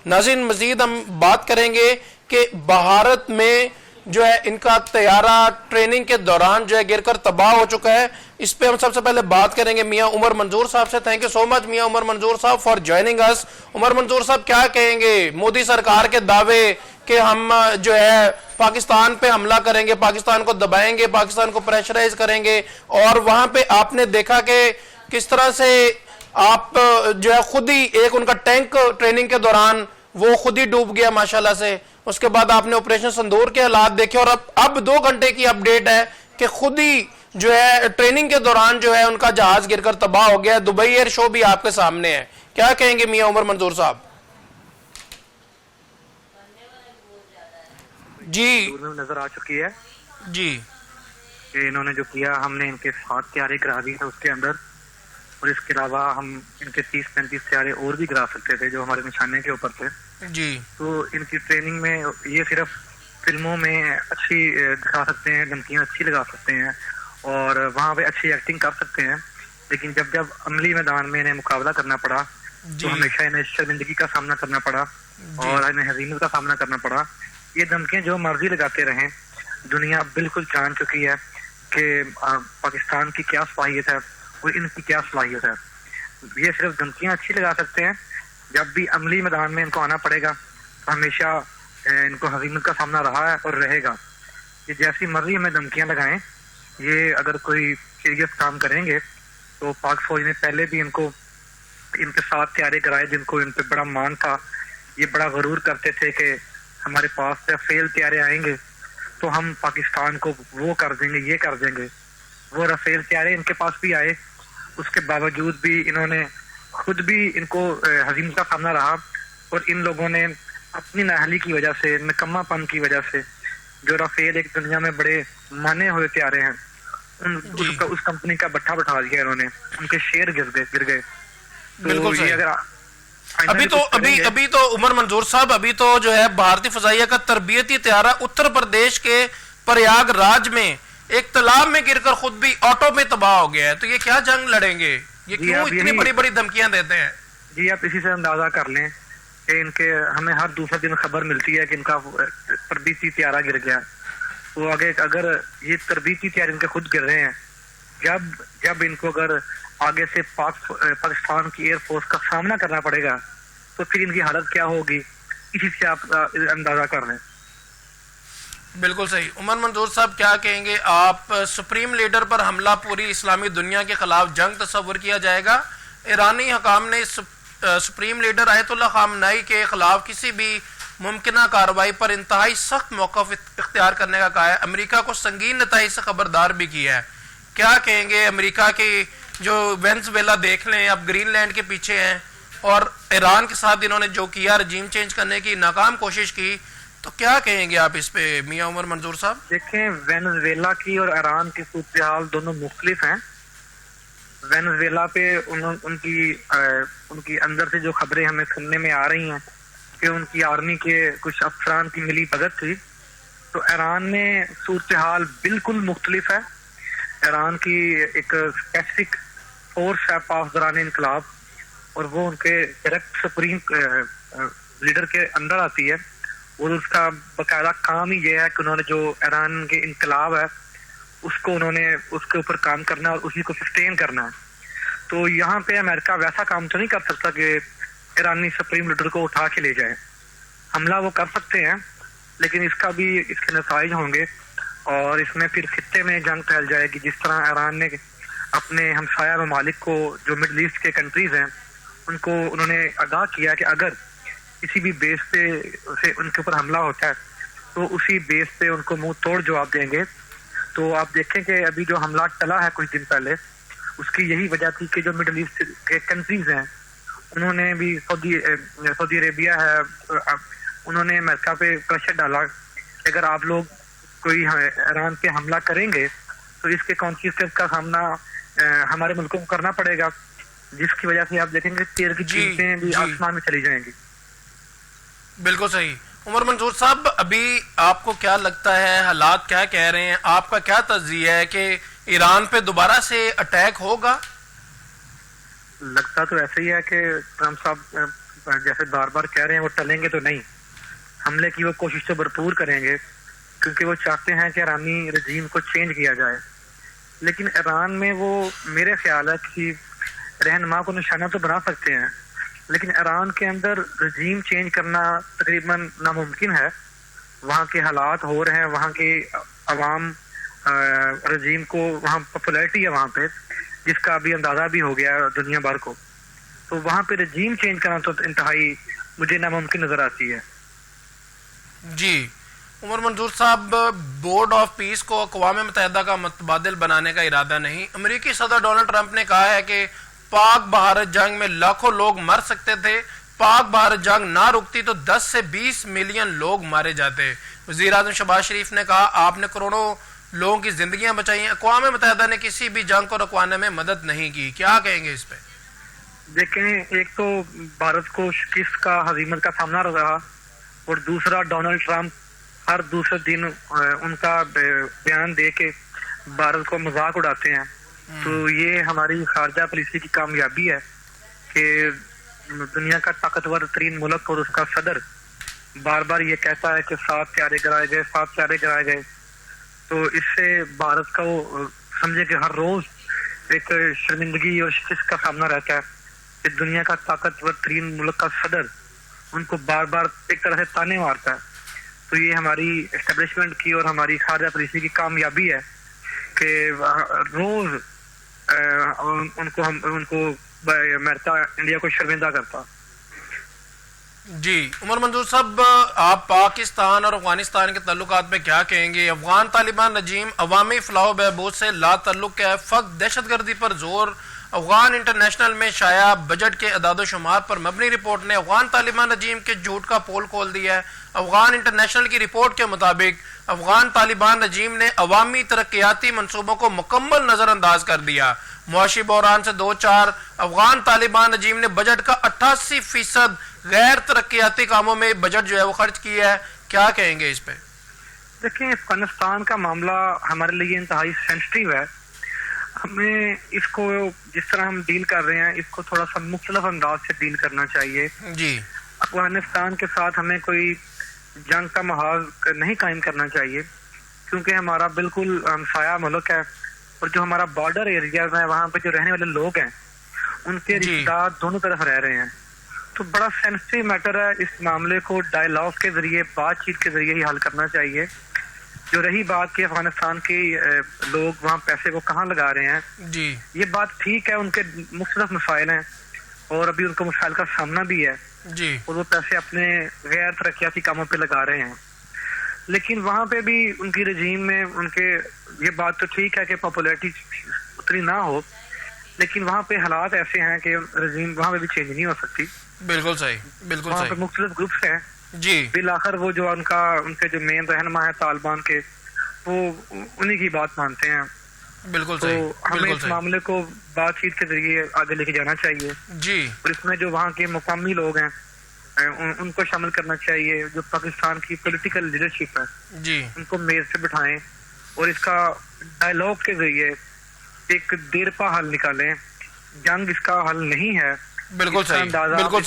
नाज़रीन मज़ीद हम बात करेंगे कि भारत में जो है इनका तैयारा ट्रेनिंग के दौरान जो है गिरकर तबाह हो चुका है। इस पे हम सबसे पहले बात करेंगे मियां उमर मंजूर साहब से। थैंक यू सो मच मियां उमर मंजूर साहब फॉर ज्वाइनिंग अस। उमर मंजूर साहब, क्या कहेंगे मोदी सरकार के दावे कि हम जो है पाकिस्तान पे हमला करेंगे, पाकिस्तान को दबाएंगे, पाकिस्तान को प्रेशराइज करेंगे, और वहां पे आपने देखा कि किस तरह से आप जो है खुद ही एक उनका टैंक ट्रेनिंग के दौरान वो खुद ही डूब गया माशाल्लाह से। उसके बाद आपने ऑपरेशन संदूर के हालात देखे, और अब 2 घंटे की अपडेट है कि खुद ही जो है ट्रेनिंग के दौरान जो है उनका जहाज गिरकर तबाह हो गया। दुबई एयर शो भी आपके सामने है, क्या कहेंगे मियां उमर मंजूर साहब? जी नजर आ चुकी है जी कि इन्होंने जो किया, हमने इनके 7 तैयारी करा दी है उसके अंदर, और इसके अलावा हम इनके 30-35 तैयारे और भी करा सकते थे जो हमारे निशाने के ऊपर थे जी। तो इनकी ट्रेनिंग में ये सिर्फ फिल्मों में अच्छी दिखा सकते हैं, धमकियां अच्छी लगा सकते हैं और वहाँ पे अच्छी एक्टिंग कर सकते हैं, लेकिन जब जब अमली मैदान में इन्हें मुकाबला करना पड़ा तो हमेशा इन्हें शर्मिंदगी का सामना करना पड़ा और इन्हें हजीमत का सामना करना पड़ा। ये धमकियां जो मर्जी लगाते रहें, दुनिया बिल्कुल जान चुकी है कि पाकिस्तान की क्या सलाहियत है और इनकी क्या सलाहियत है। ये सिर्फ धमकियां अच्छी लगा सकते हैं, जब भी अमली मैदान में इनको आना पड़ेगा तो हमेशा इनको हजीमत का सामना रहा है और रहेगा। ये जैसी मर्जी हमें धमकियां लगाएं, ये अगर कोई सीरियस काम करेंगे तो पाक फौज ने पहले भी इनके साथ तैयारी कराए जिनको इन पे बड़ा मान था। ये बड़ा गरूर करते थे कि हमारे पास राफेल तैयारे आएंगे तो हम पाकिस्तान को वो कर देंगे, ये कर देंगे। वो राफेल तैयारे इनके पास भी आए, उसके बावजूद भी इन्होंने खुद भी इनको हजीमत का सामना रहा, और इन लोगों ने अपनी नाअहली की वजह से, नकम्मापन की वजह से, जो राफेल एक दुनिया में बड़े माने हुए तैयारे हैं, उस कंपनी का बट्ठा बैठा दिया इन्होंने, उनके शेयर गिर गए। बिल्कुल सही। अगर अभी तो उमर मंजूर साहब, अभी तो जो है भारतीय फजाइया का तरबियती तैयारा उत्तर प्रदेश के प्रयागराज में एक तालाब में गिरकर खुद भी ऑटो में तबाह हो गया है। तो ये क्या जंग लड़ेंगे? ये क्यों इतनी बड़ी बड़ी धमकियां देते हैं? जी आप इसी से अंदाजा कर लें कि इनके हमें हर दूसरे दिन खबर मिलती है कि इनका तरबीती तैयारा गिर गया। तो आगे अगर ये तरबीती तैयारे इनके खुद गिर रहे हैं, जब इनको अगर आगे से पाकिस्तान की एयरफोर्स का सामना करना पड़ेगा तो फिर इनकी हालत क्या होगी, इसी से आप अंदाजा कर लें। बिल्कुल सही। उमर मंजूर साहब, क्या कहेंगे आप? सुप्रीम लीडर पर हमला पूरी इस्लामी दुनिया के खिलाफ जंग तस्वर किया जाएगा। ईरानी हकाम ने सुप्रीम लीडर आयतुल्लाह खामनाई के खिलाफ किसी भी मुमकिन कार्रवाई पर इंतहाई सख्त मौक़िफ़ इख्तियार करने का कहा है। अमेरिका को संगीन नताइज से खबरदार भी किया है। क्या कहेंगे? अमेरिका की जो वेनेज़ुएला देख लें, अब ग्रीनलैंड के पीछे हैं, और ईरान के साथ इन्होंने जो किया, रजीम चेंज करने की नाकाम कोशिश की, तो क्या कहेंगे आप इस पे मियां उमर मंजूर साहब? देखें, वेनेज़ुएला की और ईरान की सूरत हाल दोनों मुख्तलिफ हैं। वेनेज़ुएला पे उनकी अंदर से जो खबरें हमें सुनने में आ रही हैं कि उनकी आर्मी के कुछ अफसरान की मिली भगत थी, तो ईरान में सूरत हाल बिल्कुल मुख्तलिफ है। ईरान की एक स्पेसिफिक फोर्स है पासदारान इनकलाब, और वो उनके डायरेक्ट सुप्रीम लीडर के अंदर आती है, और उसका बाकायदा काम ही ये है कि उन्होंने जो ईरान के इनकलाब है उसको उन्होंने उसके ऊपर काम करना है और उसी को सस्टेन करना है। तो यहाँ पे अमेरिका वैसा काम तो नहीं कर सकता कि ईरानी सुप्रीम लीडर को उठा के ले जाए। हमला वो कर सकते हैं, लेकिन इसके नताइज होंगे और इसमें फिर खित्ते में जंग फैल जाएगी। जिस तरह ईरान ने अपने हमसाया ममालिक को, जो मिडल ईस्ट के कंट्रीज हैं, उनको उन्होंने आगाह किया कि अगर किसी भी बेस पे से उनके ऊपर हमला होता है तो उसी बेस पे उनको मुंह तोड़ जवाब देंगे। तो आप देखें कि अभी जो हमला चला है कुछ दिन पहले, उसकी यही वजह थी कि जो मिडल ईस्ट के कंट्रीज हैं, उन्होंने भी सऊदी अरेबिया है, उन्होंने अमेरिका पे प्रेशर डाला कि अगर आप लोग कोई ईरान पे हमला करेंगे तो इसके कॉन्सिक्वेंस का सामना हमारे मुल्कों को करना पड़ेगा, जिसकी वजह से आप देखेंगे तेल की कीमतें भी आसमान में चली जाएंगी। बिल्कुल सही। उमर मंजूर साहब, अभी आपको क्या लगता है, हालात क्या कह रहे हैं, आपका क्या तज्जिया है कि ईरान पे दोबारा से अटैक होगा? लगता तो ऐसे ही है कि ट्रम्प साहब جیسے بار بار کہہ رہے ہیں وہ ٹلیں گے تو نہیں. حملے کی وہ کوشش تو بھرپور کریں گے کیونکہ وہ چاہتے ہیں کہ ایرانی رجیم کو چینج کیا جائے. لیکن ایران میں وہ میرے خیال ہے کہ رہنما کو نشانہ تو بنا سکتے ہیں لیکن ایران کے اندر رجیم چینج کرنا تقریباً ناممکن ہے. وہاں کے حالات ہو رہے ہیں, وہاں کے عوام رجیم کو, وہاں پاپولیرٹی ہے وہاں پہ جس کا ابھی اندازہ بھی ہو گیا دنیا بھر کو, تو وہاں پہ رجیم چینج کرنا تو انتہائی مجھے ناممکن نظر آتی ہے. جی عمر منظور صاحب, بورڈ آف پیس کو اقوام متحدہ کا متبادل بنانے کا ارادہ نہیں. امریکی صدر ڈونلڈ ٹرمپ نے کہا ہے کہ پاک بھارت جنگ میں لاکھوں لوگ مر سکتے تھے, پاک بھارت جنگ نہ رکتی تو 10 سے 20 ملین لوگ مارے جاتے. وزیر اعظم شہباز شریف نے کہا آپ نے کروڑوں لوگوں کی زندگیاں بچائی ہیں, اقوام متحدہ نے کسی بھی جنگ کو رکوانے میں مدد نہیں کی. کیا کہیں گے اس پہ؟ دیکھیں, ایک تو بھارت کو شکست کا, ہزیمت کا سامنا رہا, اور دوسرا ڈونلڈ ٹرمپ ہر دوسرے دن ان کا بیان دے کے بھارت کو مذاق اڑاتے ہیں. تو یہ ہماری خارجہ پالیسی کی کامیابی ہے کہ دنیا کا طاقتور ترین ملک اور اس کا صدر بار بار یہ کہتا ہے کہ 7 پیارے گرائے گئے, 7 پیارے گرائے گئے. تو اس سے بھارت کا وہ سمجھے کہ ہر روز ایک شرمندگی اور شکست کا سامنا رہتا ہے کہ دنیا کا طاقتور ترین ملک کا صدر ان کو بار بار ایک طرح سے تانے مارتا ہے. تو یہ ہماری اسٹیبلشمنٹ کی اور ہماری خارجہ پالیسی کی کامیابی ہے کہ روز ان کو امریکہ انڈیا کو شرمندہ کرتا. جی عمر منظور صاحب, آپ پاکستان اور افغانستان کے تعلقات میں کیا کہیں گے؟ افغان طالبان رجیم عوامی فلاح و بہبود سے لا تعلق ہے, فقط دہشت گردی پر زور. افغان انٹرنیشنل میں شائع بجٹ کے اعداد و شمار پر مبنی رپورٹ نے افغان طالبان رجیم کے جھوٹ کا پول کھول دیا ہے. افغان انٹرنیشنل کی رپورٹ کے مطابق افغان طالبان رجیم نے عوامی ترقیاتی منصوبوں کو مکمل نظر انداز کر دیا. معاشی بحران سے دوچار افغان طالبان رجیم نے بجٹ کا 88% غیر ترقیاتی کاموں میں بجٹ جو ہے وہ خرچ کیا ہے. کیا کہیں گے اس پہ؟ دیکھیں, افغانستان کا معاملہ ہمارے لیے انتہائی سینسٹیو ہے. ہمیں اس کو جس طرح ہم ڈیل کر رہے ہیں اس کو تھوڑا سا مختلف انداز سے ڈیل کرنا چاہیے. جی, افغانستان کے ساتھ ہمیں کوئی جنگ کا محاذ نہیں قائم کرنا چاہیے کیونکہ ہمارا بالکل ہمسایہ ملک ہے, اور جو ہمارا بارڈر ایریاز ہیں وہاں پہ جو رہنے والے لوگ ہیں ان کے رشتہ دار دونوں طرف رہ رہے ہیں. تو بڑا سینسٹیو میٹر ہے, اس معاملے کو ڈائیلاگ کے ذریعے, بات چیت کے ذریعے ہی حل کرنا چاہیے. جو رہی بات کہ افغانستان کے لوگ وہاں پیسے کو کہاں لگا رہے ہیں, جی یہ بات ٹھیک ہے, ان کے مختلف مسائل ہیں اور ابھی ان کو مسائل کا سامنا بھی ہے, جی, اور وہ پیسے اپنے غیر ترقیاتی کاموں پہ لگا رہے ہیں. لیکن وہاں پہ بھی ان کی رجیم میں ان کے یہ بات تو ٹھیک ہے کہ پاپولیرٹی اتنی نہ ہو, لیکن وہاں پہ حالات ایسے ہیں کہ رجیم وہاں پہ بھی چینج نہیں ہو سکتی. بالکل صحیح, بالکل وہاں پہ صحیح. مختلف گروپس ہیں. جی, بالآخر وہ جو ان کے جو مین رہنما ہے طالبان کے, وہ انہی کی بات مانتے ہیں. بالکل تو صحیح, ہمیں بالکل اس صحیح. معاملے کو بات چیت کے ذریعے آگے لے کے جانا چاہیے, جی, اور اس میں جو وہاں کے مقامی لوگ ہیں ان کو شامل کرنا چاہیے. جو پاکستان کی پولیٹیکل لیڈرشپ ہے جی, ان کو میز سے بٹھائیں اور اس کا ڈائیلاگ کے ذریعے ایک دیرپا حل نکالیں. جنگ اس کا حل نہیں ہے. بالکل صحیح, بالکل صحیح.